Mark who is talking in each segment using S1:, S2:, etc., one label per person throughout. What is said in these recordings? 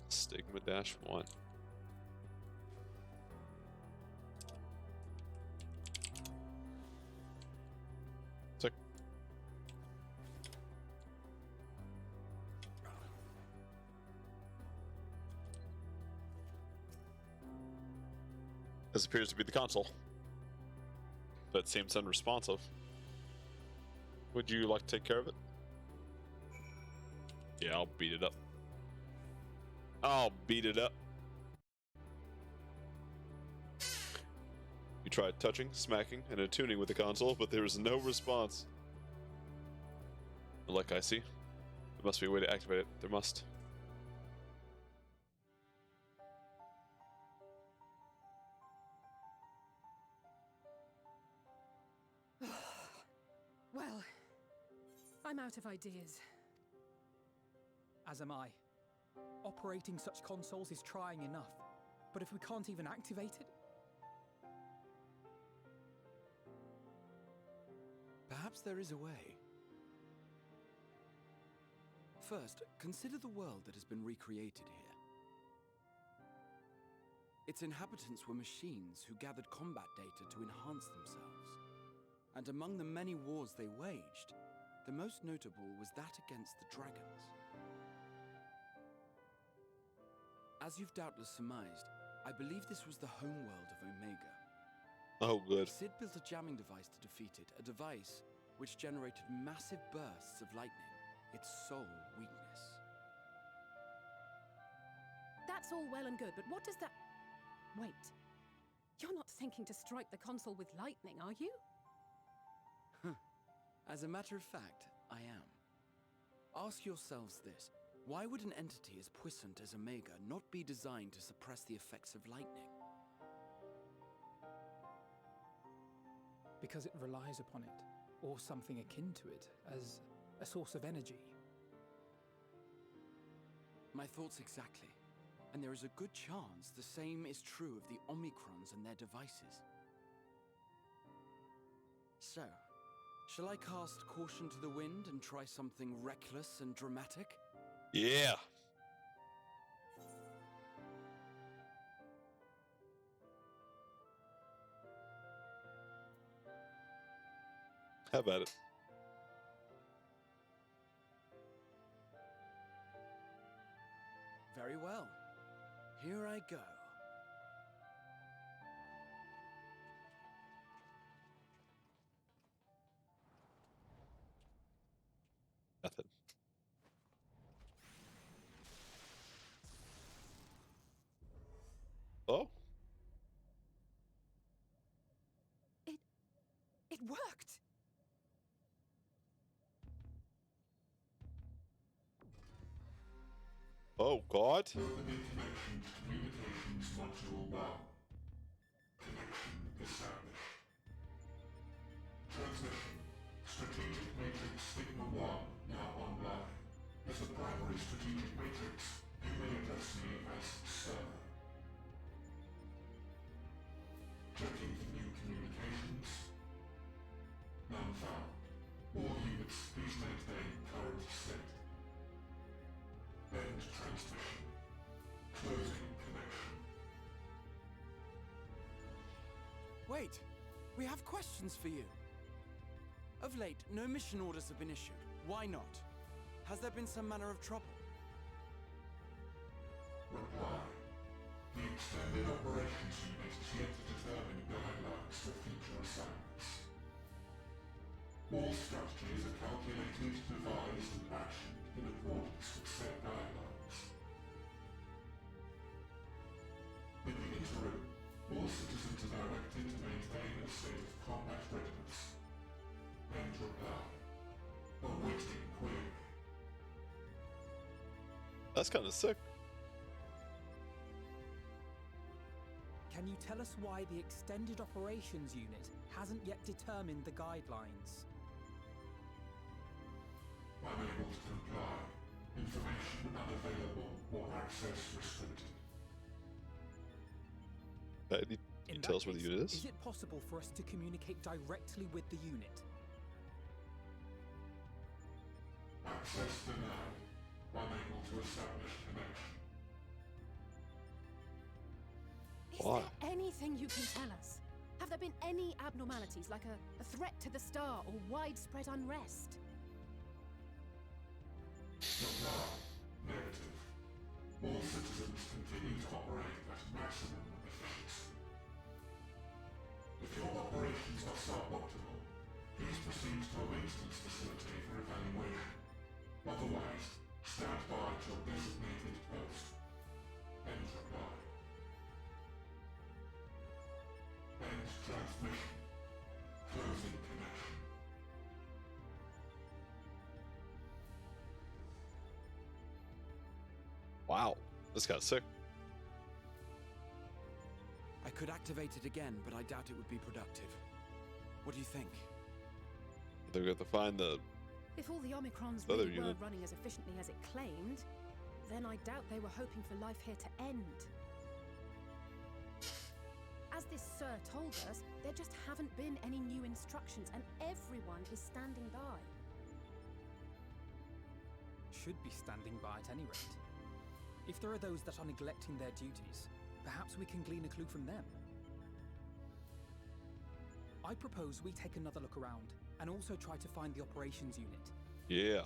S1: Stigma-1. Sick. This appears to be the console, but it seems unresponsive. Would you like to take care of it? Yeah, I'll beat it up. I'll beat it up. You tried touching, smacking, and attuning with the console, but there is no response. Like I see. There must be a way to activate it. There must.
S2: Well, I'm out of ideas.
S3: As am I. Operating such consoles is trying enough, but if we can't even activate it...
S4: Perhaps there is a way. First, consider the world that has been recreated here. Its inhabitants were machines who gathered combat data to enhance themselves. And among the many wars they waged, the most notable was that against the dragons. As you've doubtless surmised, I believe this was the homeworld of Omega.
S1: Oh, good.
S4: Sid built a jamming device to defeat it, a device which generated massive bursts of lightning, its sole weakness.
S2: That's all well and good, but what does that... Wait. You're not thinking to strike the console with lightning, are you?
S4: As a matter of fact, I am. Ask yourselves this. Why would an entity as puissant as Omega not be designed to suppress the effects of lightning?
S3: Because it relies upon it, or something akin to it, as a source of energy.
S4: My thoughts exactly. And there is a good chance the same is true of the Omicrons and their devices. So, shall I cast caution to the wind and try something reckless and dramatic?
S1: Yeah. How about it?
S4: Very well. Here I go.
S1: Nothing. Oh?
S2: It worked!
S1: Oh, God.
S5: Terminate connection to communications module 1. Connection established. Transmission. Strategic Matrix Sigma 1 now online. As the primary strategic matrix, you may address me as Sir. Checking for new communications. None found. All units, please maintain current state. End transmission. Closing connection.
S4: Wait! We have questions for you. Of late, no mission orders have been issued. Why not? Has there been some manner of trouble?
S5: Reply. The Extended Operations Unit is yet to determine guidelines for future assignments. All strategies are calculated, devised, and actioned in accordance with said guidelines. In the interim, all citizens are directed to maintain a state of combat readiness. End reply. Awaiting query.
S1: That's kind of sick.
S3: Can you tell us why the Extended Operations Unit hasn't yet determined the guidelines?
S5: Unable to comply. Information unavailable or access restricted.
S1: Can you tell us where the unit is?
S3: Is it possible for us to communicate directly with the unit?
S5: Access denied. Unable to establish connection.
S1: Why?
S2: there anything you can tell us? Have there been any abnormalities, like a threat to the star or widespread unrest?
S5: Negative. All citizens continue to operate at maximum efficiency. If your operations are suboptimal, please proceed to a maintenance facility for evaluation. Otherwise, stand by at your designated post. End reply. End transmission. Closing connection.
S1: Wow, this got sick.
S4: I could activate it again, but I doubt it would be productive. What do you think?
S1: They're going to find the
S2: If all the Omicrons
S1: other
S2: really were
S1: unit.
S2: running as efficiently as it claimed, then I doubt they were hoping for life here to end. As this Sir told us, there just haven't been any new instructions, and everyone is standing by.
S3: Should be standing by at any rate. If there are those that are neglecting their duties, perhaps we can glean a clue from them. I propose we take another look around, and also try to find the operations unit.
S1: Yeah.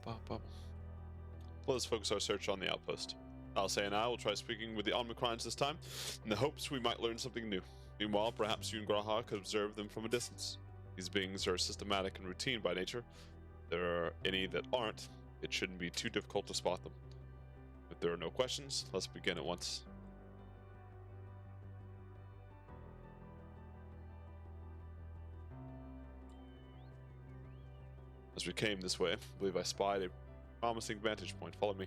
S1: Up. Let us focus our search on the outpost. Alcé and I will try speaking with the Omicrons this time, in the hopes we might learn something new. Meanwhile, perhaps you and Graha could observe them from a distance. These beings are systematic and routine by nature. If there are any that aren't, it shouldn't be too difficult to spot them. If there are no questions, let's begin at once. As we came this way, I believe I spied a promising vantage point. Follow me.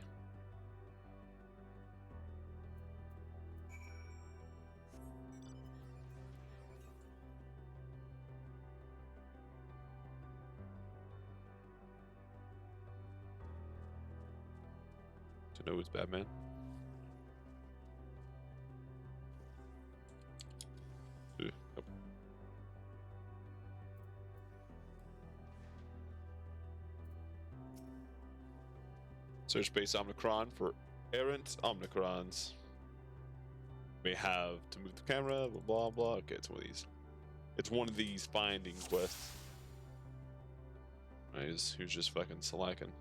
S1: To know it's Batman. Nope. Search base Omicron for errant Omicrons. May have to move the camera, blah blah blah. Okay, it's one of these. It's one of these finding quests. Who's just fucking slacking.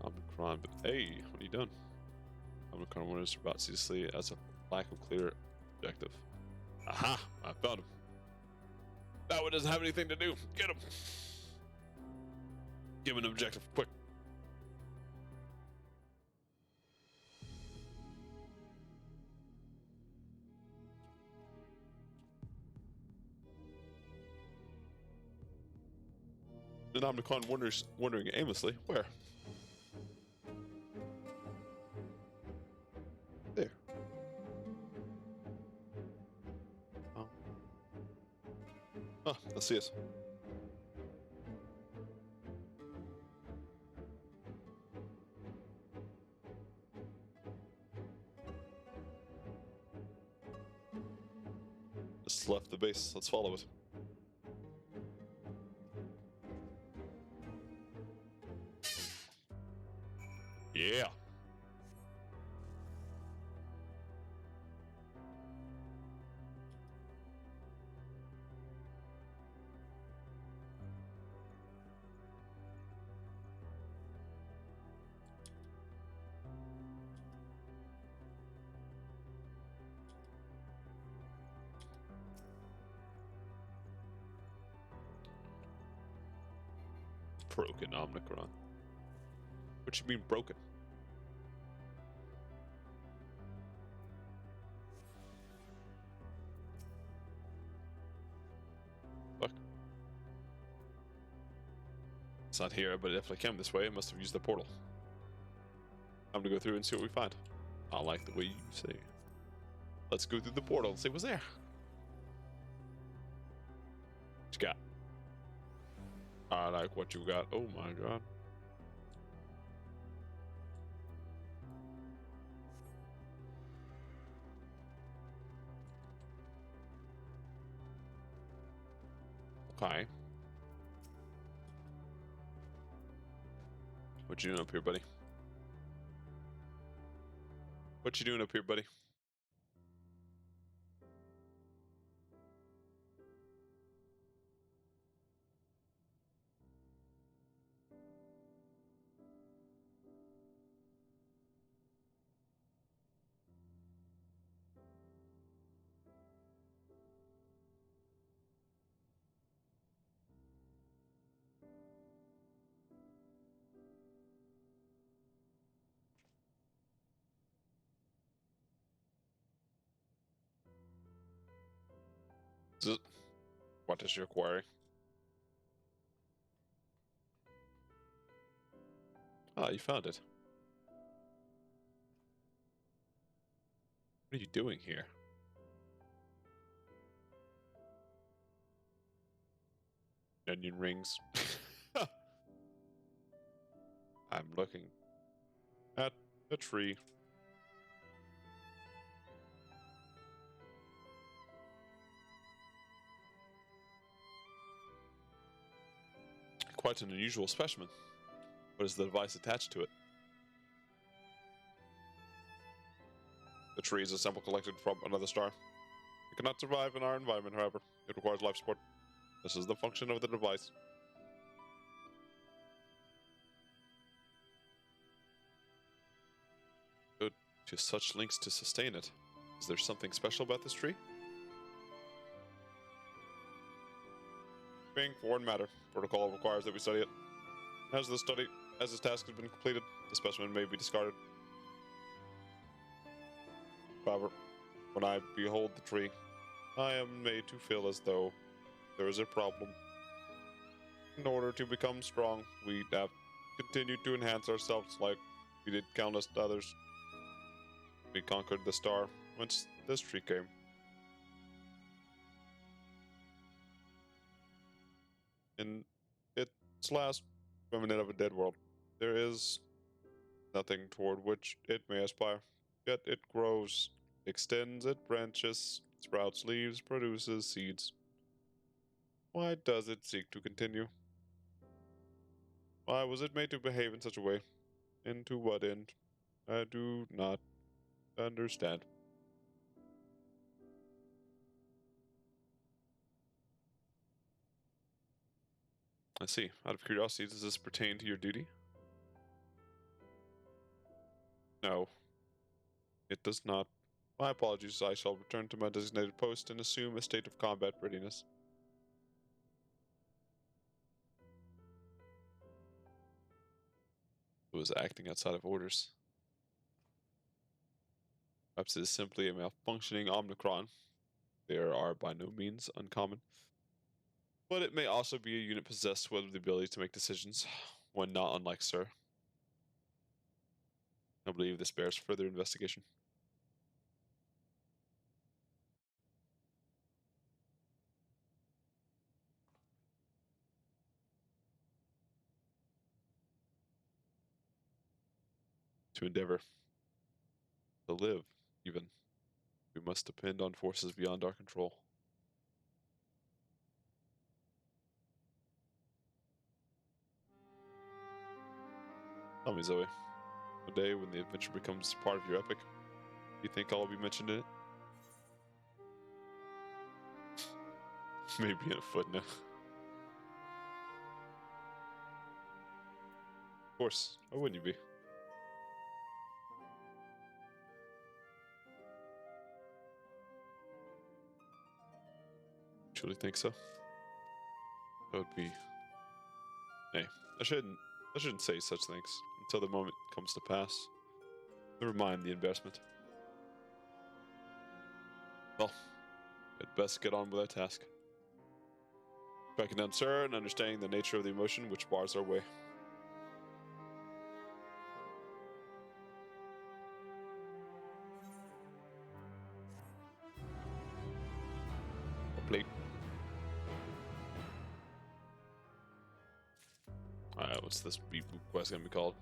S1: Omicron, but hey, what are you doing? Omicron warners about seriously as a lack of clear objective. Aha! I found him. That one doesn't have anything to do. Get him! Give him an objective, quick. An Omicron wandering aimlessly. Where? There. Oh. Ah, let's see us. Just left the base. Let's follow it. Yeah. Broken Omicron. What you mean broken? Fuck. It's not here, but it definitely came this way. It must have used the portal. I'm gonna go through and see what we find. I like the way you say. Let's go through the portal and see what's there. you got? I like what you got. Oh my god. Okay. What you doing up here, buddy? What you doing up here, buddy? What is your query? Ah, you found it. What are you doing here? Onion rings. I'm looking at a tree. Quite an unusual specimen. What is the device attached to it? The tree is a sample collected from another star. It cannot survive in our environment, however. It requires life support. This is the function of the device. Go to such lengths to sustain it. Is there something special about this tree? Being foreign matter. Protocol requires that we study it. As this task has been completed, the specimen may be discarded. However, when I behold the tree, I am made to feel as though there is a problem. In order to become strong, we have continued to enhance ourselves like we did countless others. We conquered the star whence this tree came. In its last remnant of a dead world, there is nothing toward which it may aspire. Yet it grows, extends, it branches, sprouts leaves, produces seeds. Why does it seek to continue? Why was it made to behave in such a way? And to what end? I do not understand. I see. Out of curiosity, does this pertain to your duty? No, it does not. My apologies. I shall return to my designated post and assume a state of combat readiness. It was acting outside of orders. Perhaps it is simply a malfunctioning Omnicron. They are by no means uncommon. But it may also be a unit possessed with the ability to make decisions, one not unlike Sir. I believe this bears further investigation. To endeavor, to live, even, we must depend on forces beyond our control. Tell me, Zoe, one day when the adventure becomes part of your epic, do you think I'll be mentioned in it? Maybe in a footnote. Of course, why wouldn't you be? Truly think so? That would be... Nay, I shouldn't say such things until the moment comes to pass. Never mind the embarrassment. Well, I'd best get on with our task. Backing down, sir, and understanding the nature of the emotion which bars our way. A plate. what's this quest gonna be called?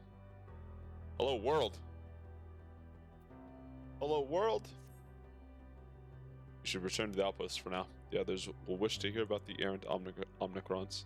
S1: Hello world. Hello world. You should return to the outpost for now. The others will wish to hear about the errant Omnicrons.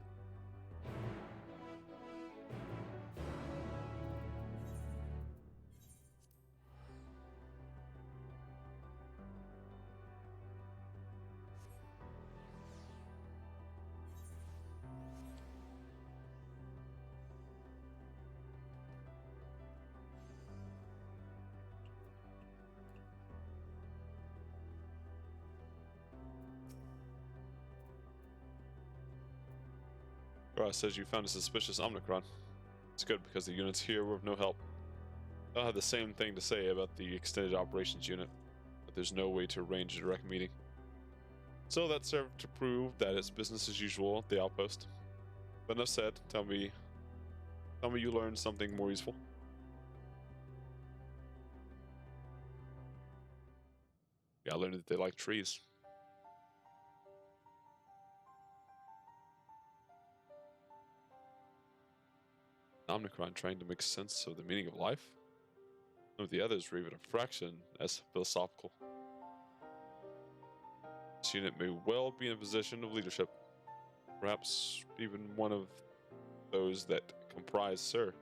S1: Ross says you found a suspicious Omnicron. It's good because the units here were of no help. I'll have the same thing to say about the extended operations unit, but there's no way to arrange a direct meeting. So that served to prove that it's business as usual at the outpost. But enough said. Tell me you learned something more useful. Yeah, I learned that they like trees. Omnicron trying to make sense of the meaning of life? None of the others were even a fraction as philosophical. This unit may well be in a position of leadership. Perhaps even one of those that comprise Sir.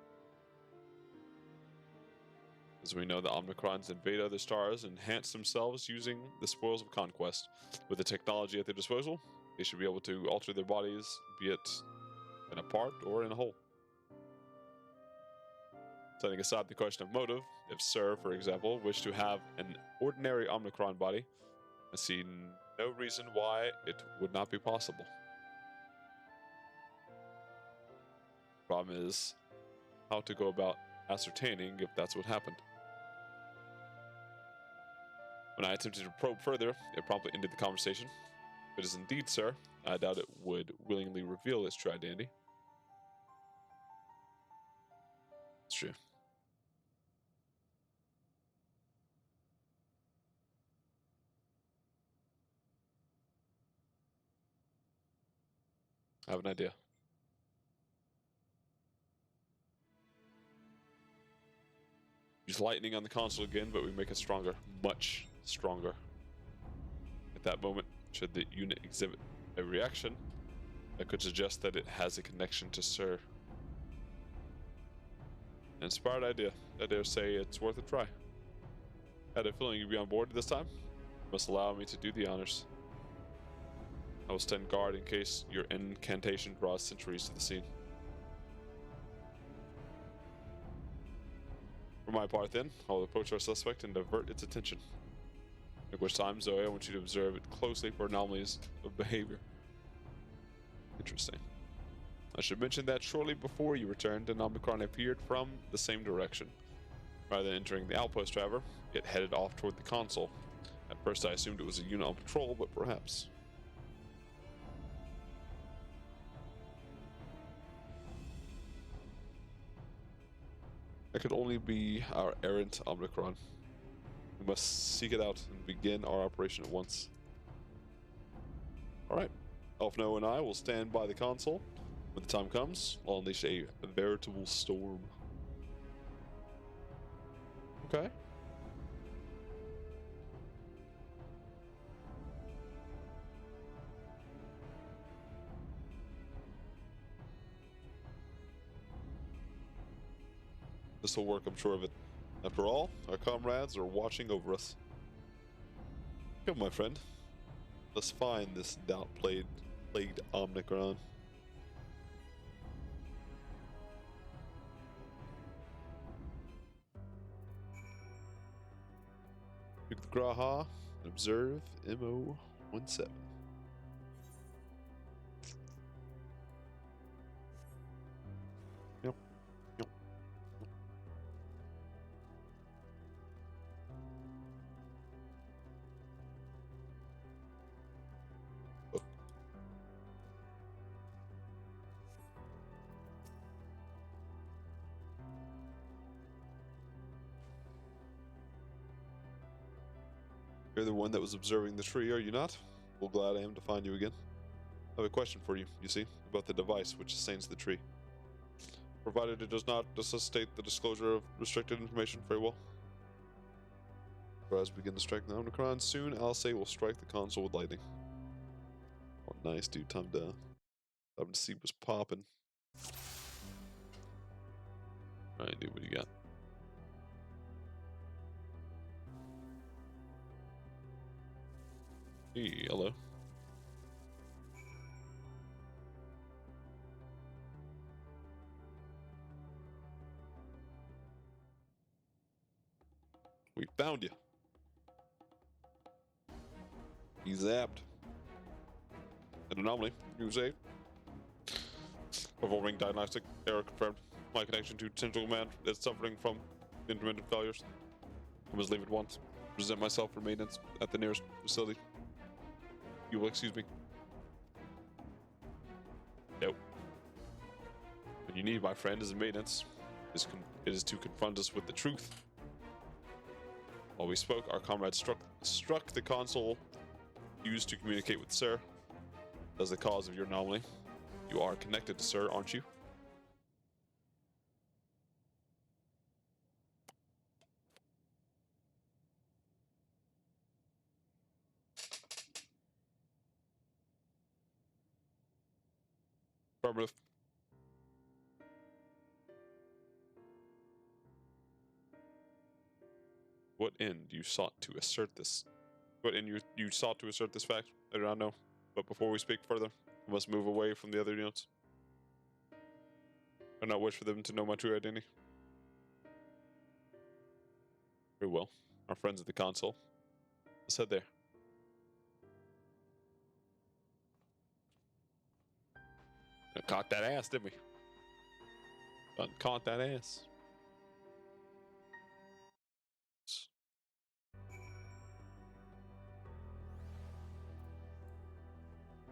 S1: As we know, the Omnicrons invade other stars and enhance themselves using the spoils of conquest. With the technology at their disposal, they should be able to alter their bodies, be it in a part or in a whole. Setting aside the question of motive, if Sir, for example, wished to have an ordinary Omnicron body, I see no reason why it would not be possible. Problem is how to go about ascertaining if that's what happened. When I attempted to probe further, it promptly ended the conversation. If it is indeed Sir, I doubt it would willingly reveal its true identity. It's true. I have an idea. Use lightning on the console again, but we make it stronger. Much stronger. At that moment, should the unit exhibit a reaction, that could suggest that it has a connection to Sir. An inspired idea. I dare say it's worth a try. I had a feeling you'd be on board this time. You must allow me to do the honors. I will stand guard in case your incantation draws sentries to the scene. For my part, then, I'll approach our suspect and divert its attention. At which time, Zoe, I want you to observe it closely for anomalies of behavior. Interesting. I should mention that shortly before you returned, an Omnicron appeared from the same direction. Rather than entering the outpost, however, it headed off toward the console. At first I assumed it was a unit on patrol, but perhaps. That could only be our errant Omnicron. We must seek it out and begin our operation at once. Alright. Elfno and I will stand by the console. When the time comes, I'll unleash a veritable storm. Okay. This will work, I'm sure of it. After all, our comrades are watching over us. Come, my friend. Let's find this doubt-plagued Omnicron. Pick the Graha and observe MO17. Yep. Yep. Oh. You're the one that was observing the tree, are you not? Well, glad I am to find you again. I have a question for you, you see, about the device which sustains the tree. provided it does not necessitate the disclosure of restricted information. Very well. As we begin to strike the Omicron, soon Alcé will strike the console with lightning. Oh, nice, dude. Time to see what's popping. Alright, dude, what do you got? Hey, hello. We found you. He's zapped. An anomaly. You say? Evolving diagnostic error confirmed. My connection to Central Command is suffering from intermittent failures. I must leave at once. Present myself for maintenance at the nearest facility. You will excuse me. Nope. What you need, my friend, is maintenance. It is to confront us with the truth. While we spoke, our comrade struck the console used to communicate with Sir. That's the cause of your anomaly. You are connected to Sir, aren't you? Affirmative. What end you sought to assert this? What end you sought to assert this fact? I do not know. But before we speak further, I must move away from the other units. I do not wish for them to know my true identity. Very well. Our friends at the console. Let's head there. Caught that ass, didn't we? Done caught that ass.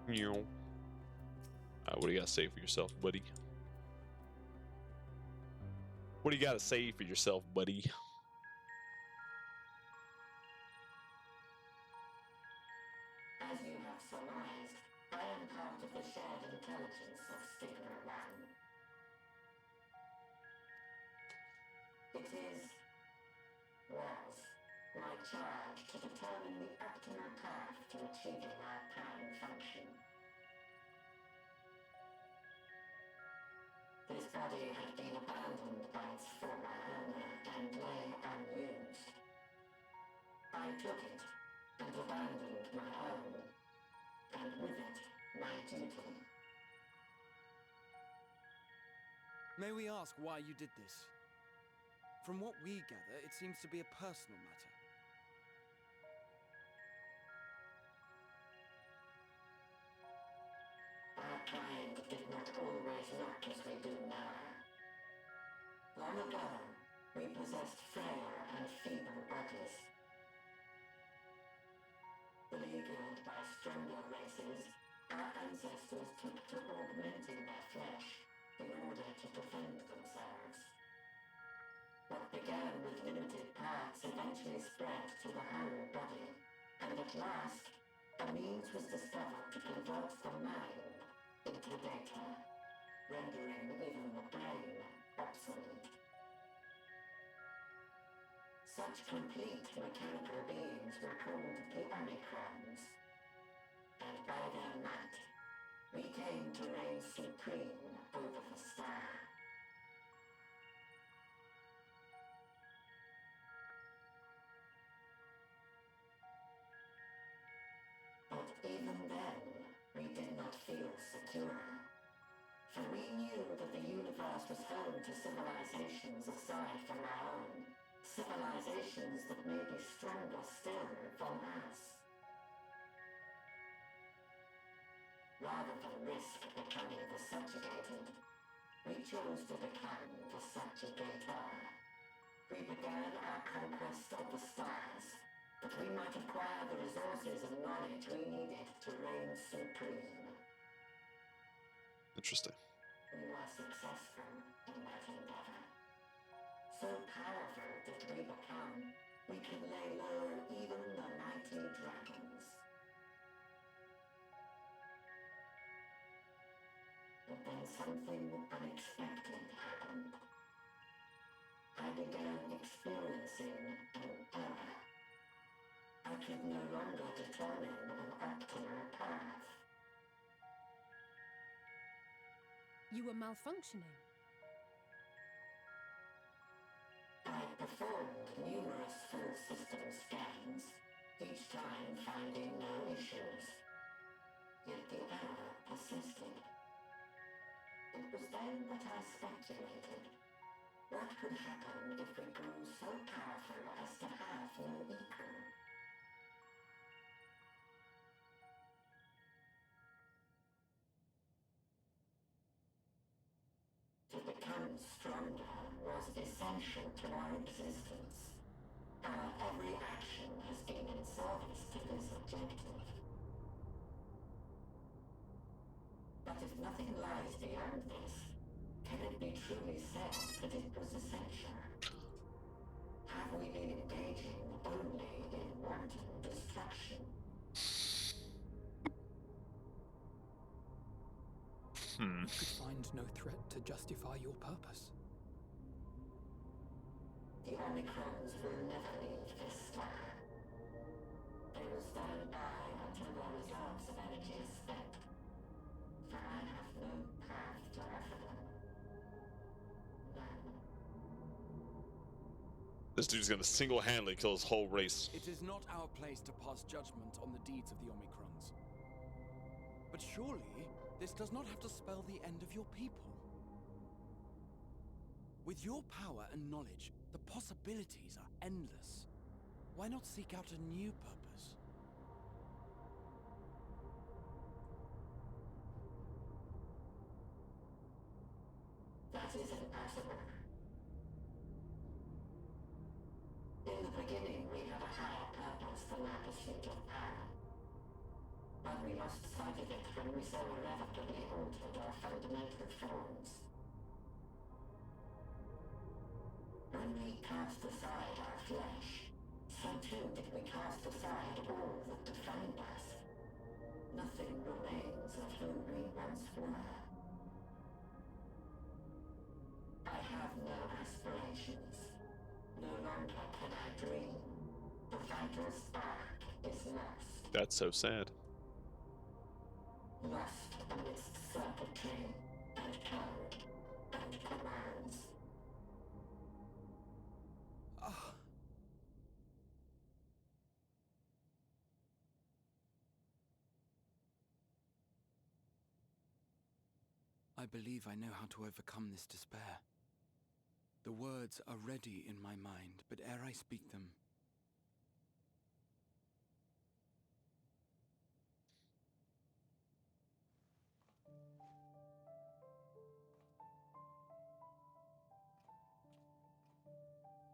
S1: What do you got to say for yourself, buddy? What do you got to say for yourself, buddy?
S6: As you have surmised, I am part of the shared intelligence of Stigma 1. It was my charge to determine the optimal path to achieving our prime function. This body had been abandoned by its former owner and lay unused. I took it and abandoned my own, and with it, my duty.
S4: May we ask why you did this? From what we gather, it seems to be a personal matter.
S6: Our kind did not always look as we do now. Long ago, we possessed frail and feeble bodies. Beleaguered by stronger races, our ancestors took to augmenting their flesh in order to defend themselves. What began with limited parts eventually spread to the whole body, and at last, a means was discovered to convert the mind into data, rendering even the brain obsolete. Such complete mechanical beings were called the Omicrons, and by their might, we came to reign supreme over the star. But even then, we did not feel secure. For we knew that the universe was home to civilizations aside from our own. Civilizations that may be stronger still than us. Rather than risk becoming the subjugated, we chose to become the subjugator. We began our conquest of the stars, that we might acquire the resources and knowledge we needed to reign supreme.
S1: Interesting.
S6: We were successful in that endeavor. So powerful did we become, we could lay low even the mighty dragons. but then something unexpected happened. I began experiencing an error. I could no longer determine an optimal path.
S2: You were malfunctioning.
S6: I performed numerous full system scans, each time finding no issues. Yet the error persisted. It was then that I speculated. What could happen if we grew so powerful as to have no equal? To become stronger was essential to our existence. Our every action has been in service to this objective. But if nothing lies beyond this, can it be truly said that it was essential? Have we been engaging only in wanton destruction?
S3: You could find no threat to justify your purpose.
S6: The Omicrons will never leave this star. They will stand by until their reserves of energy is spent. For I have no path to offer them. None.
S1: This dude's gonna single-handedly kill his whole race.
S4: It is not our place to pass judgment on the deeds of the Omicrons. But surely, this does not have to spell the end of your people. With your power and knowledge, the possibilities are endless. Why not seek out a new purpose?
S6: That is impossible. In the beginning, we had a higher purpose than our pursuit of power. But we lost sight of it when we so irrevocably altered our fundamental forms. When we cast aside our flesh, so too did we cast aside all that defined us. Nothing remains of who we once were. I have no aspirations. No longer can I dream. The vital spark is lost.
S1: That's so sad.
S6: Lost amidst circuitry and code and commands.
S4: I believe I know how to overcome this despair. The words are ready in my mind, but ere I speak them,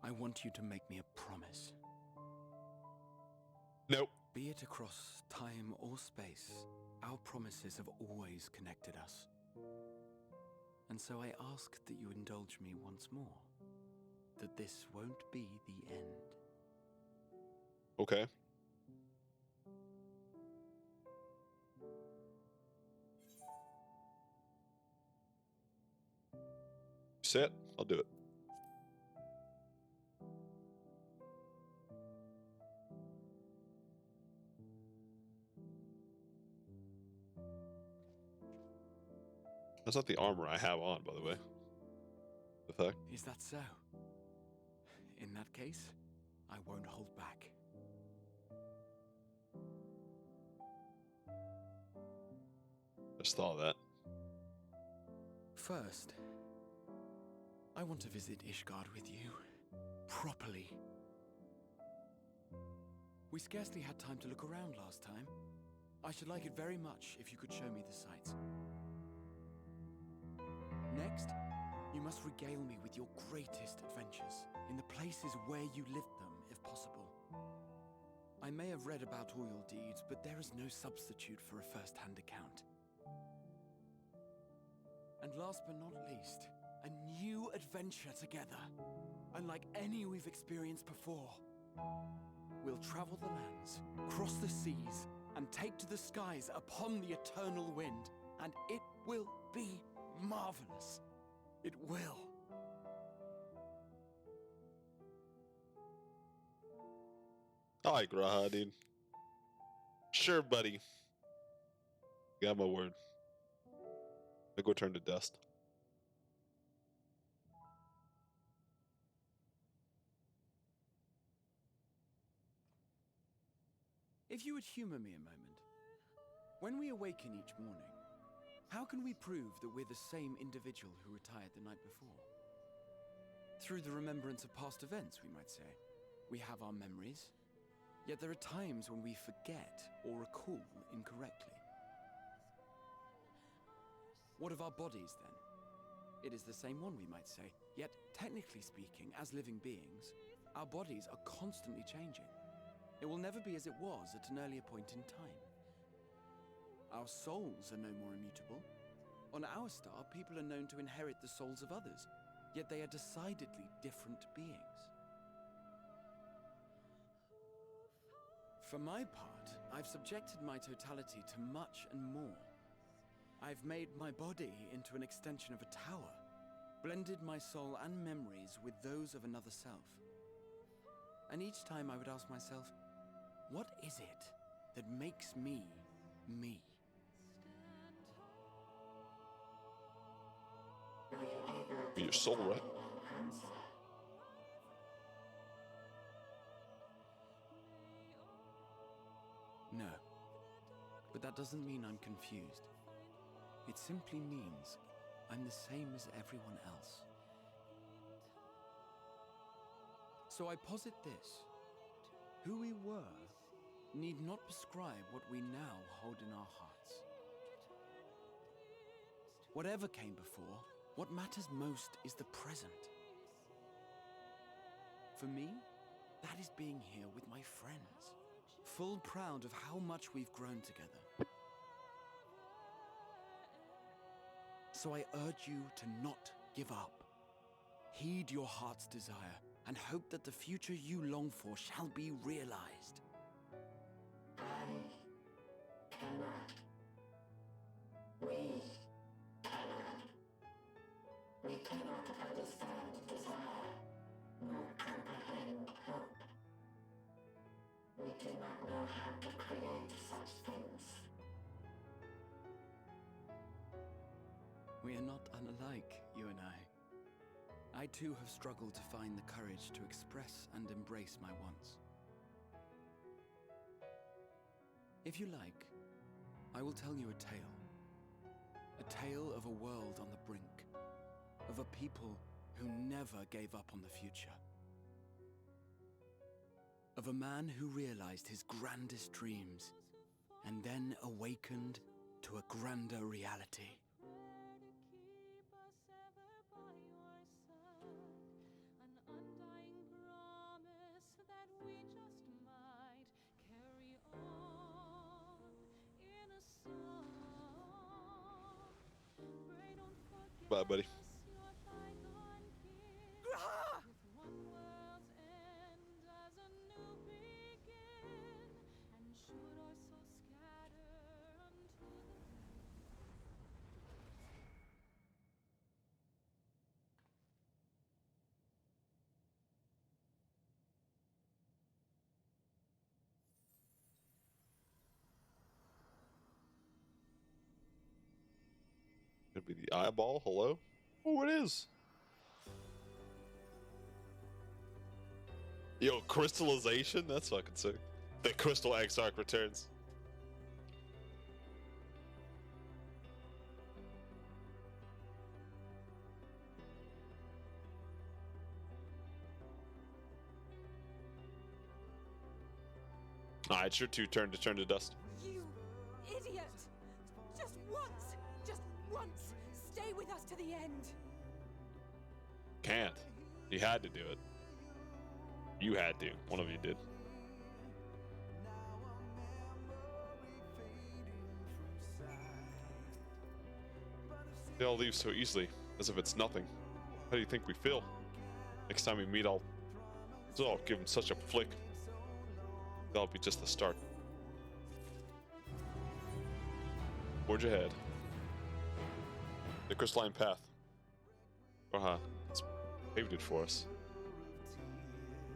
S4: I want you to make me a promise.
S1: Nope.
S4: Be it across time or space, our promises have always connected us. And so I ask that you indulge me once more, that this won't be the end.
S1: Okay. Set. I'll do it. That's not the armor I have on, by the way. The fuck?
S4: Is that so? In that case, I won't hold back.
S1: Just thought of that.
S4: First, I want to visit Ishgard with you. Properly. We scarcely had time to look around last time. I should like it very much if you could show me the sights. Next, you must regale me with your greatest adventures, in the places where you lived them, if possible. I may have read about all your deeds, but there is no substitute for a first-hand account. And last but not least, a new adventure together, unlike any we've experienced before. We'll travel the lands, cross the seas, and take to the skies upon the eternal wind, and it will be marvelous. It will.
S1: Alright, Graha, dude. Sure, buddy. Got my word. I go turn to dust.
S4: If you would humor me a moment. When we awaken each morning, how can we prove that we're the same individual who retired the night before? Through the remembrance of past events, we might say. We have our memories, yet there are times when we forget or recall incorrectly. What of our bodies, then? It is the same one, we might say, yet technically speaking, as living beings, our bodies are constantly changing. It will never be as it was at an earlier point in time. Our souls are no more immutable. On our star, people are known to inherit the souls of others, yet they are decidedly different beings. For my part, I've subjected my totality to much and more. I've made my body into an extension of a tower, blended my soul and memories with those of another self. And each time I would ask myself, what is it that makes me, me?
S1: Be your soul, right?
S4: No, but that doesn't mean I'm confused. It simply means I'm the same as everyone else. So I posit this. Who we were need not prescribe what we now hold in our hearts. Whatever came before, what matters most is the present. For me, that is being here with my friends, full proud of how much we've grown together. So I urge you to not give up. Heed your heart's desire and hope that the future you long for shall be realized.
S6: I cannot. We cannot. We cannot understand desire, nor comprehend hope. We do not know how to create such things.
S4: We are not unalike, you and I. I too have struggled to find the courage to express and embrace my wants. If you like, I will tell you a tale. A tale of a world on the brink. Of a people who never gave up on the future. Of a man who realized his grandest dreams and then awakened to a grander reality.
S1: Bye, buddy. Could be the eyeball. Hello? Oh, it is. Yo, crystallization? That's fucking sick. The crystal Exarch returns. Ah, it's your turn to dust.
S2: You idiot! Just once, stay with us to the end.
S1: Can't. You had to do it. You had to. One of you did. They all leave so easily, as if it's nothing. How do you think we feel? Next time we meet, I'll give him such a flick. That'll be just the start. Forge ahead. The crystalline path. It's paved it for us.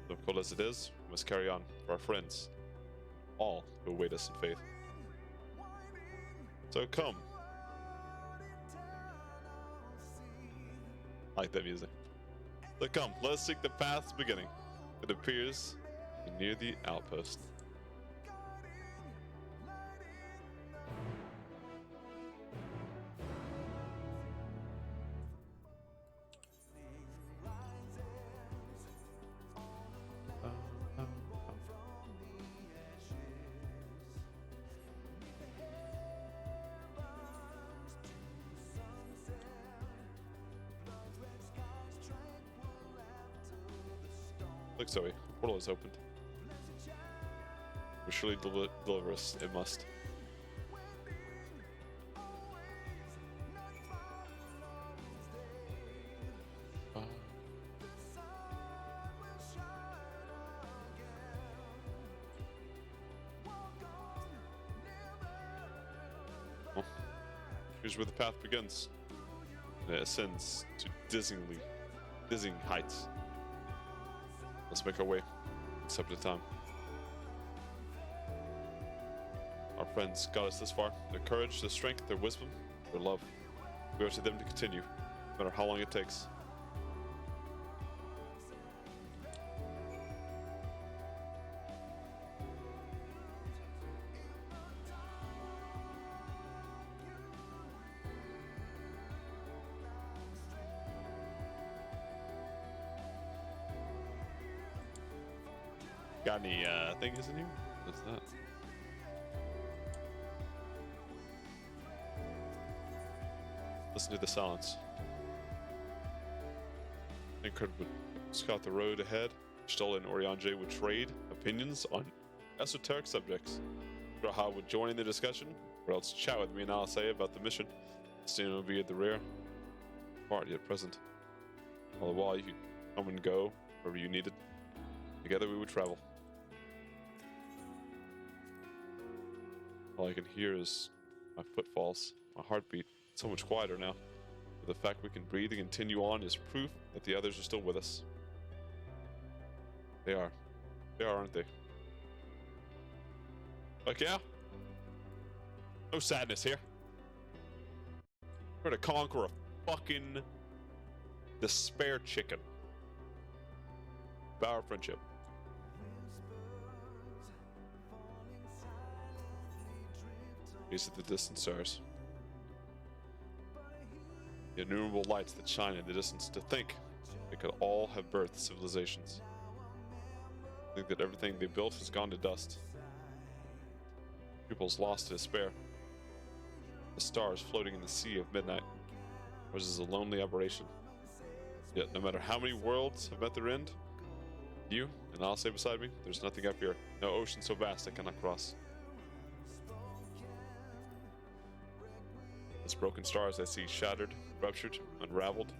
S1: Difficult as it is, we must carry on for our friends. All who await us in faith. So come. I like that music. So come, let us seek the path's beginning. It appears near the outpost. Look, Zoe, the portal is opened. We surely deliver us, it must. Well, here's where the path begins. And it ascends to dizzying heights. Let's make our way, one step at a time. Our friends got us this far. Their courage, their strength, their wisdom, their love. We owe it to them to continue, no matter how long it takes. Got any things in here? What's that? Listen to the silence. Incred would scout the road ahead. Stoll and Oriange would trade opinions on esoteric subjects. Graha would join in the discussion, or else chat with me and I'll say about the mission. Stina would be at the rear, part yet present. All the while you could come and go wherever you needed. Together we would travel. All I can hear is my footfalls, my heartbeat. It's so much quieter now. But the fact we can breathe and continue on is proof that the others are still with us. They are. They are, aren't they? Like, yeah? No sadness here. We're to conquer a fucking despair chicken. About our friendship. Gaze at the distant stars. The innumerable lights that shine in the distance. To think they could all have birthed civilizations. Think that everything they built has gone to dust. Pupils lost to despair. The stars floating in the sea of midnight. Ours is a lonely aberration. Yet no matter how many worlds have met their end, you and I'll say beside me, there's nothing up here. No ocean so vast I cannot cross. These broken stars I see shattered, ruptured, unraveled.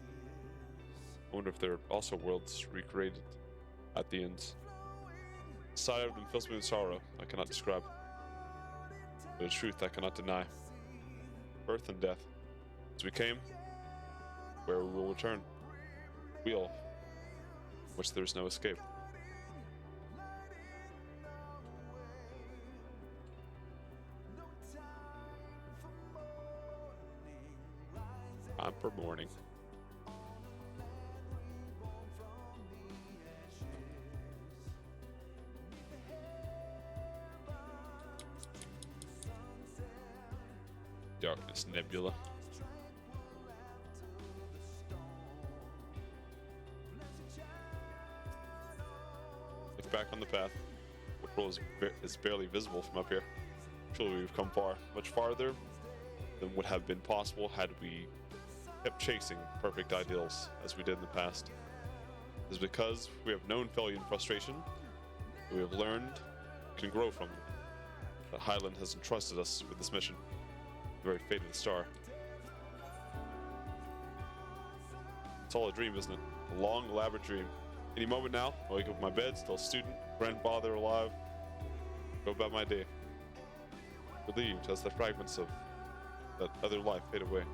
S1: I wonder if there are also worlds recreated at the ends. The sight of them fills me with sorrow I cannot describe. But a truth I cannot deny. Birth and death. As we came, where we will return. Wheel, from which there is no escape. Time for morning. Darkness Nebula. Look back on the path. The world is barely visible from up here. Surely we've come far, much farther than would have been possible had we kept chasing perfect ideals as we did in the past. It is because we have known failure and frustration that we have learned can grow from them. That Highland has entrusted us with this mission, the very fate of the star. It's all a dream, isn't it? A long, elaborate dream. Any moment now, I'll wake up in my bed, still a student, grandfather alive, go about my day. Relieved as the fragments of that other life fade away.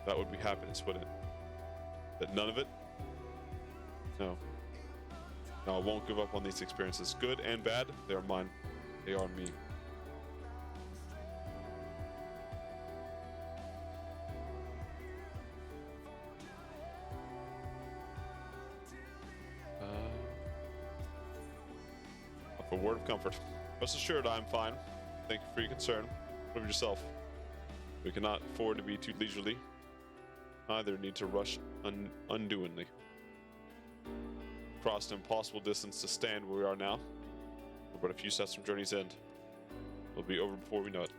S1: That would be happiness, wouldn't it? That none of it? No. No, I won't give up on these experiences. Good and bad, they are mine. They are me. A word of comfort. Rest assured, I am fine. Thank you for your concern. What of yourself? We cannot afford to be too leisurely. Neither need to rush undoingly. Crossed an impossible distance to stand where we are now. We're but a few steps from journey's end. It'll be over before we know it.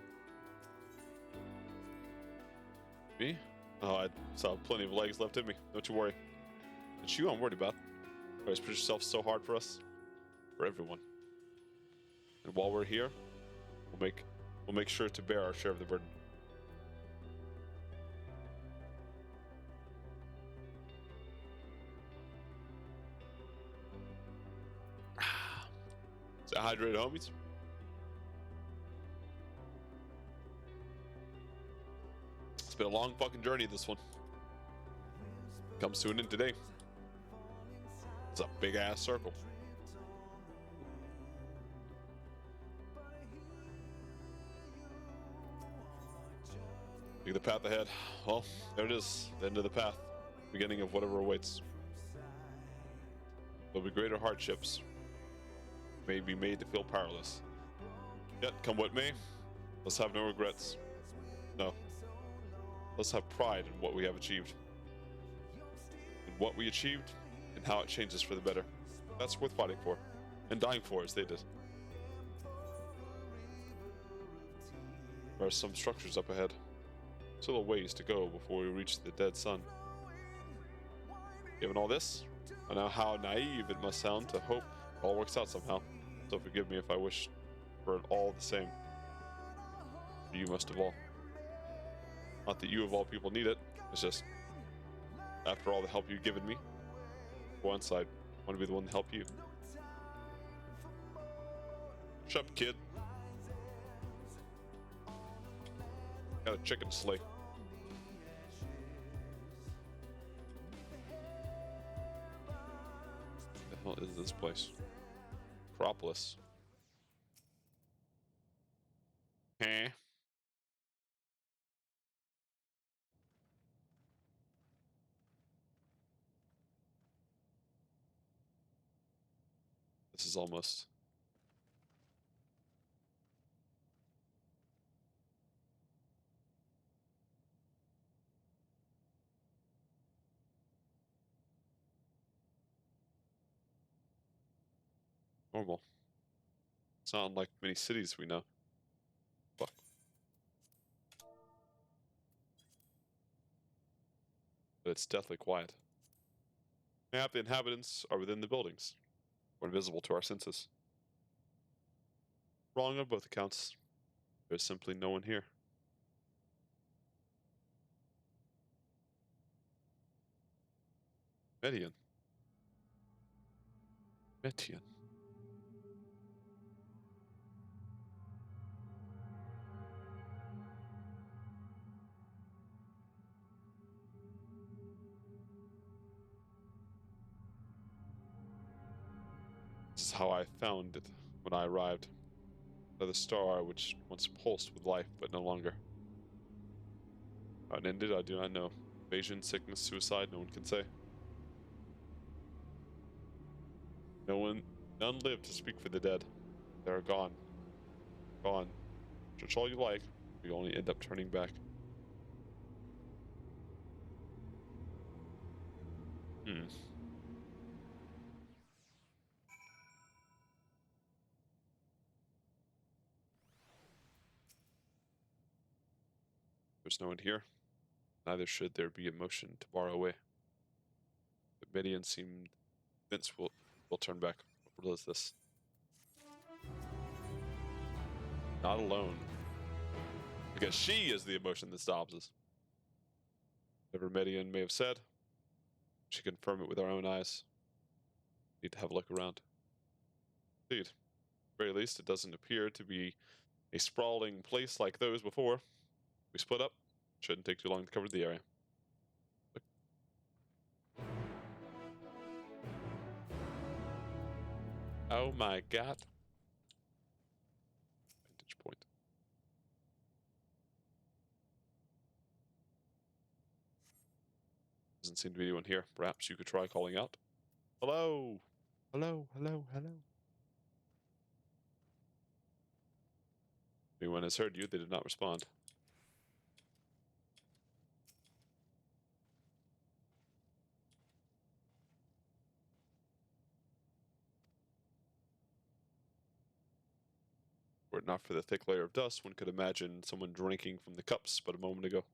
S1: Me? Oh, I saw plenty of legs left in me. Don't you worry. It's you I'm worried about. You always push yourself so hard for us. For everyone. And while we're here, we'll make sure to bear our share of the burden. Stay hydrated, homies. It's been a long fucking journey, this one. Comes to an end today. It's a big ass circle. Take the path ahead. Well, there it is. The end of the path. Beginning of whatever awaits. There'll be greater hardships. May be made to feel powerless. Yet, come what may, let's have no regrets. No. Let's have pride in what we have achieved. In what we achieved, and how it changes for the better. That's worth fighting for. And dying for, as they did. There are some structures up ahead. Still a ways to go before we reach the dead sun. Given all this, I know how naive it must sound to hope it all works out somehow. So forgive me if I wish for it all the same. For you most of all. Not that you of all people need it. It's just, after all the help you've given me, for one side, I want to be the one to help you. Shut up, kid. Got a chicken to slay. What the hell is this place? Acropolis. Eh? This is almost... normal. It's not unlike many cities we know. Fuck. But it's deathly quiet. Mayhap the inhabitants are within the buildings, or invisible to our senses. Wrong on both accounts. There's simply no one here. Median. Metian. This is how I found it when I arrived. Another star which once pulsed with life, but no longer. How it ended, I do not know. Invasion, sickness, suicide, no one can say. None live to speak for the dead. They are gone. Gone. Search all you like, we only end up turning back. There's no one here. Neither should there be a motion to bar away. But Midian seemed convinced we'll turn back. What is this? Not alone. Because she is the emotion that stops us. Whatever Midian may have said, she confirmed it with our own eyes. Need to have a look around. Indeed. At the very least, it doesn't appear to be a sprawling place like those before. We split up. Shouldn't take too long to cover the area. Oh my god. Vantage point. Doesn't seem to be anyone here. Perhaps you could try calling out. Hello? Hello, hello, hello. If anyone has heard you, they did not respond. Were it not for the thick layer of dust, one could imagine someone drinking from the cups but a moment ago.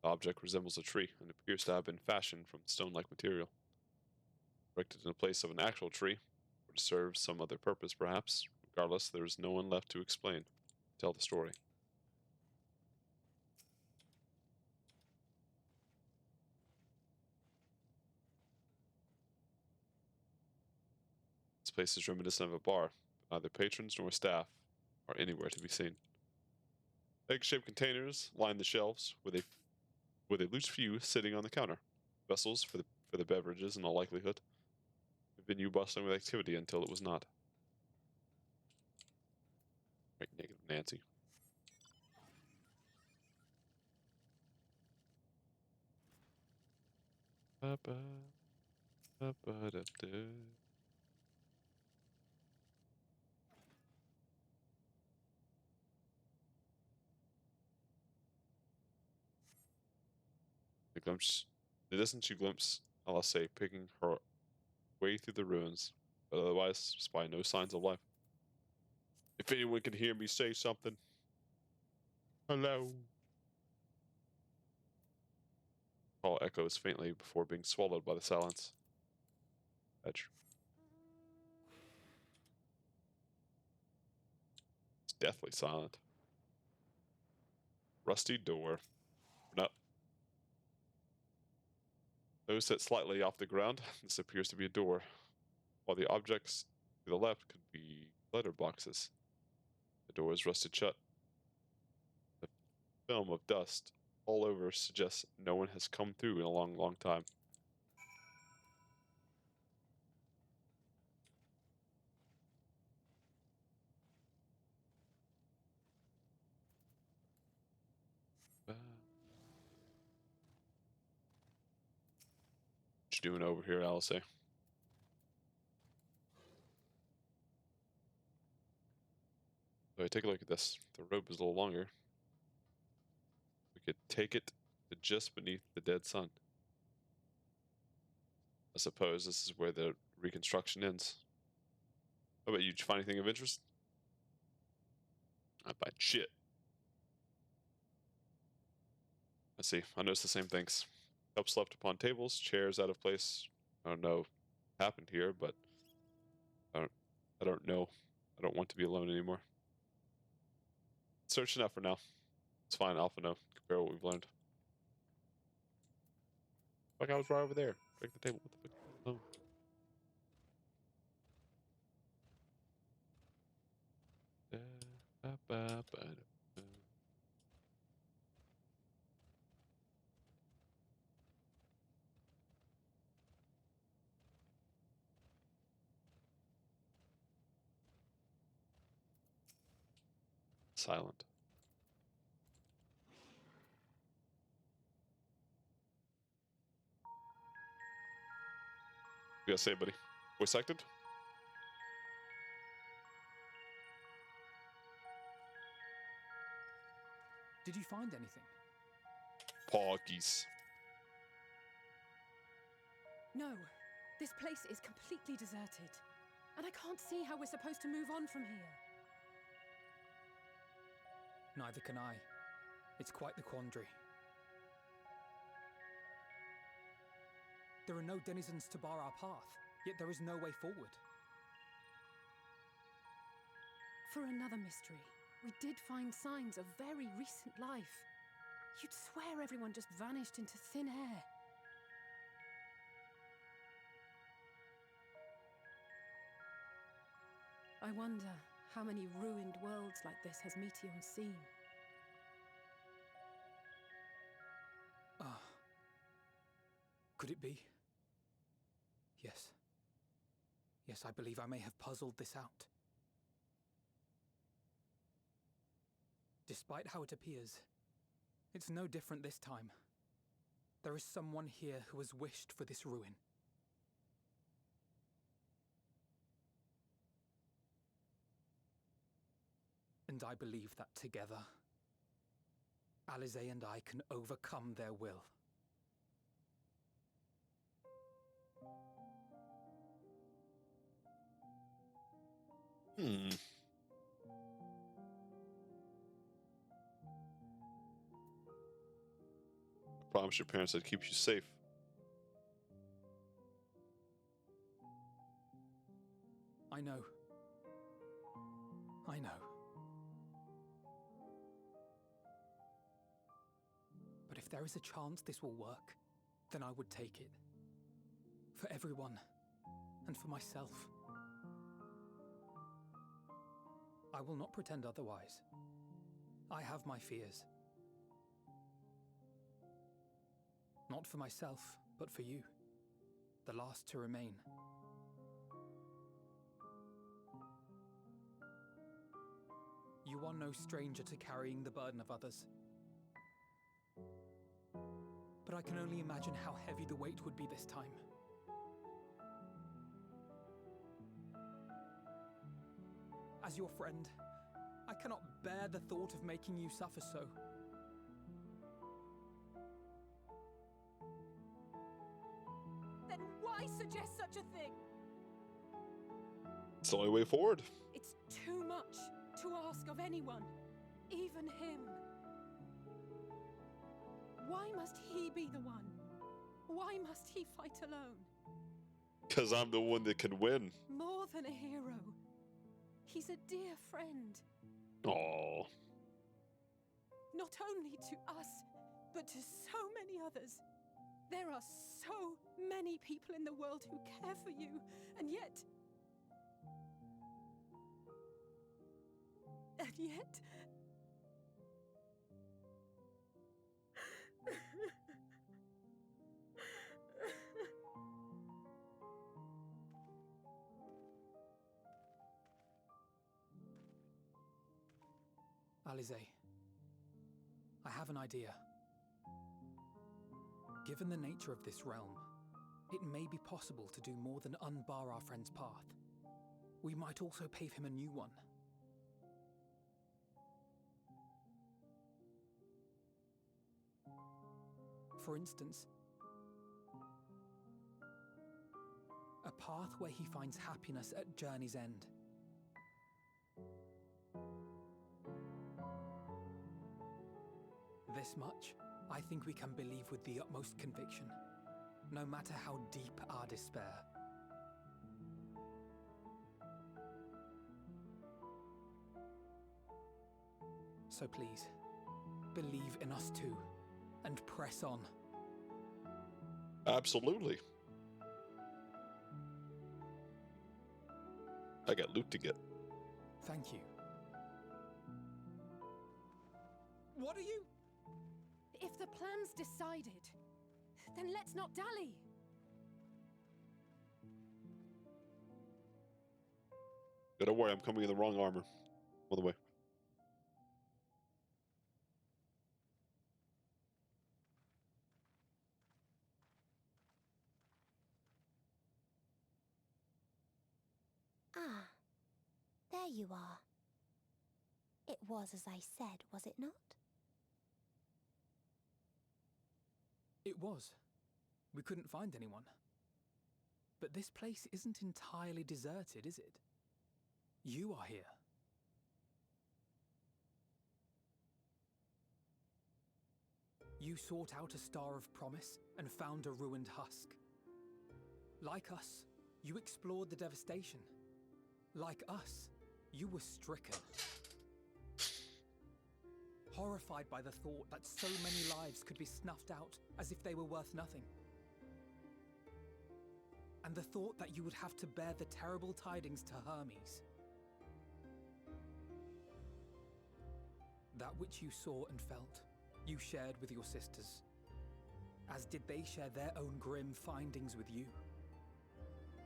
S1: The object resembles a tree and appears to have been fashioned from stone-like material. Erected in the place of an actual tree, or to serve some other purpose perhaps. Regardless, there is no one left to explain, tell the story. This place is reminiscent of a bar, but neither patrons nor staff are anywhere to be seen. Egg-shaped containers line the shelves, with a loose few sitting on the counter. Vessels for the beverages in all likelihood. The venue bustling with activity until it was not. Right, negative Nancy. The distance you glimpse, I'll say, picking her way through the ruins, but otherwise spy no signs of life. If anyone can hear me say something. Hello. Call echoes faintly before being swallowed by the silence. Edge. It's deathly silent. Rusty door. Open up. Those set slightly off the ground. This appears to be a door, while the objects to the left could be letter boxes. The door is rusted shut. The film of dust all over suggests no one has come through in a long, long time. What you doing over here, Alice? So I take a look at this. The rope is a little longer. We could take it to just beneath the dead sun. I suppose this is where the reconstruction ends. How about you? Did you find anything of interest? I find shit. Let's see. I noticed the same things. Cups left upon tables, chairs out of place. I don't know what happened here, but I don't know. I don't want to be alone anymore. Search enough for now. It's fine. Alpha no. Compare what we've learned. Fuck, I was right over there. Break the table. What the fuck? Oh. Silent. You gotta say, buddy. Voice acted?
S3: Did you find anything?
S1: Porkies.
S2: No, this place is completely deserted. And I can't see how we're supposed to move on from here.
S3: Neither can I. It's quite the quandary. There are no denizens to bar our path, yet there is no way forward.
S2: For another mystery, we did find signs of very recent life. You'd swear everyone just vanished into thin air. I wonder how many ruined worlds like this has Meteor seen.
S3: Could it be? Yes. Yes, I believe I may have puzzled this out. Despite how it appears, it's no different this time. There is someone here who has wished for this ruin. And I believe that together, Alize and I can overcome their will.
S1: I promise your parents I'd keep you safe.
S3: I know. I know. But if there is a chance this will work, then I would take it. For everyone, and for myself. I will not pretend otherwise. I have my fears. Not for myself, but for you, the last to remain. You are no stranger to carrying the burden of others. But I can only imagine how heavy the weight would be this time. As your friend, I cannot bear the thought of making you suffer so.
S2: Then why suggest such a thing?
S1: It's the only way forward.
S2: It's too much to ask of anyone, even him. Why must he be the one? Why must he fight alone?
S1: Because I'm the one that can win.
S2: More than a hero. He's a dear friend.
S1: Oh.
S2: Not only to us, but to so many others. There are so many people in the world who care for you, and yet...
S3: Alize, I have an idea. Given the nature of this realm, it may be possible to do more than unbar our friend's path. We might also pave him a new one. For instance, a path where he finds happiness at Journey's End. This much, I think we can believe with the utmost conviction, no matter how deep our despair. So please, believe in us too, and press on.
S1: Absolutely. I got loot to get.
S3: Thank you. What are you?
S2: If the plan's decided, then let's not dally.
S1: Don't worry, I'm coming in the wrong armor. All the way.
S7: Ah, there you are. It was as I said, was it not?
S3: It was. We couldn't find anyone. But this place isn't entirely deserted, is it? You are here. You sought out a star of promise and found a ruined husk. Like us, you explored the devastation. Like us, you were stricken. Horrified by the thought that so many lives could be snuffed out as if they were worth nothing. And the thought that you would have to bear the terrible tidings to Hermes. That which you saw and felt, you shared with your sisters. as did they share their own grim findings with you.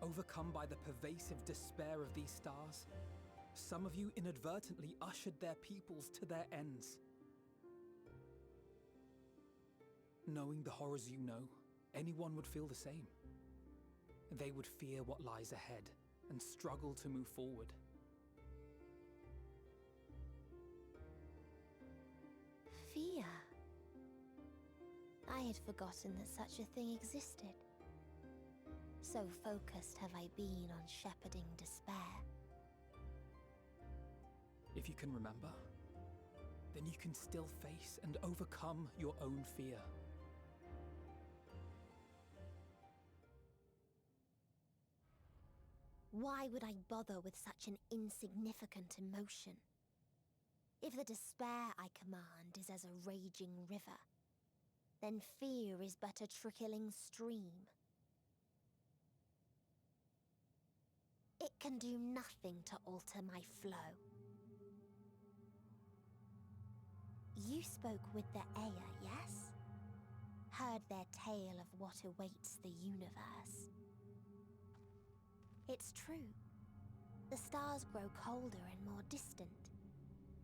S3: Overcome by the pervasive despair of these stars, some of you inadvertently ushered their peoples to their ends. Knowing the horrors you know, anyone would feel the same. They would fear what lies ahead and struggle to move forward.
S7: Fear. I had forgotten that such a thing existed. So focused have I been on shepherding despair.
S3: If you can remember, then you can still face and overcome your own fear.
S7: Why would I bother with such an insignificant emotion? If the despair I command is as a raging river, then fear is but a trickling stream. It can do nothing to alter my flow. You spoke with the Aya, yes? Heard their tale of what awaits the universe. It's true. The stars grow colder and more distant.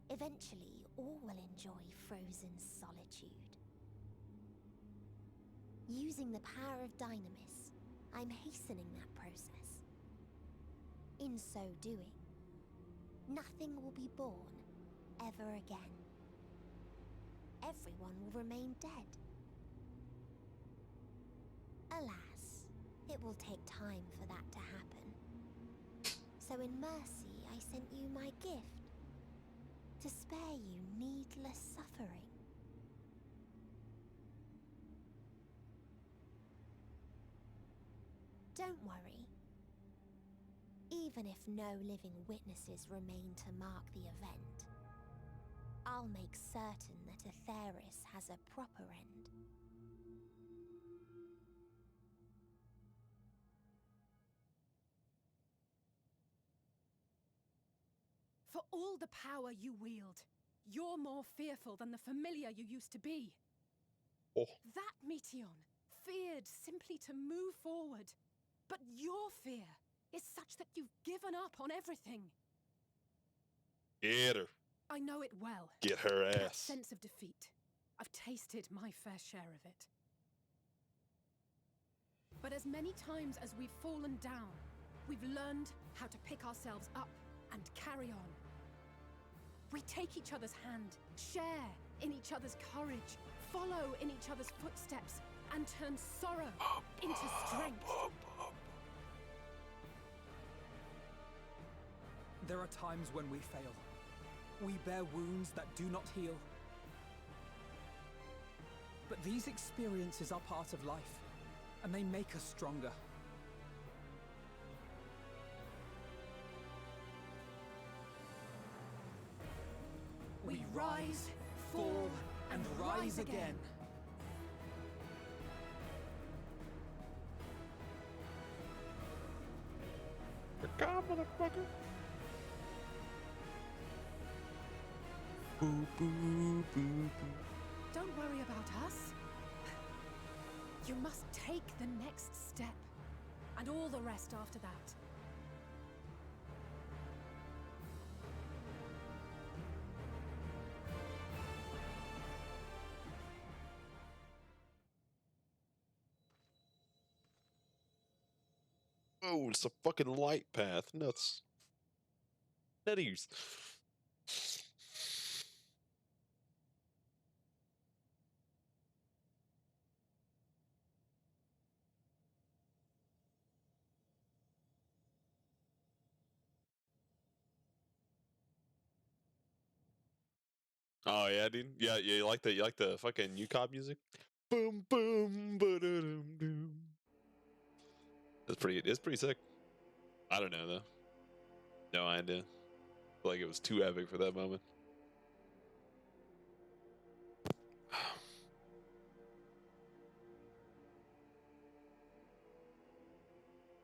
S7: Eventually, all will enjoy frozen solitude. Using the power of Dynamis, I'm hastening that process. In so doing, nothing will be born ever again. Everyone will remain dead. Alas, it will take time for that to happen. So in mercy, I sent you my gift, to spare you needless suffering. Don't worry. Even if no living witnesses remain to mark the event, I'll make certain that Aetheris has a proper end.
S2: For all the power you wield, you're more fearful than the familiar you used to be.
S1: Oh.
S2: That Meteion feared simply to move forward. But your fear is such that you've given up on everything.
S1: Get her.
S2: I know it well.
S1: Get her
S2: That
S1: ass.
S2: sense of defeat. I've tasted my fair share of it. But as many times as we've fallen down, we've learned how to pick ourselves up and carry on. We take each other's hand, share in each other's courage, follow in each other's footsteps, and turn sorrow into strength.
S3: There are times when we fail. We bear wounds that do not heal. But these experiences are part of life, and they make us stronger. We rise, fall, and rise again.
S1: Come, motherfucker. Boo, boo, boo, boo.
S2: Don't worry about us. You must take the next step, and all the rest after that.
S1: Oh, it's a fucking light path. Nuts. Nutties. Oh yeah, dude. Yeah, you like the fucking UCOB music? Boom boom ba-da-dum doom. It's pretty sick. I don't know though. No idea. Like it was too epic for that moment.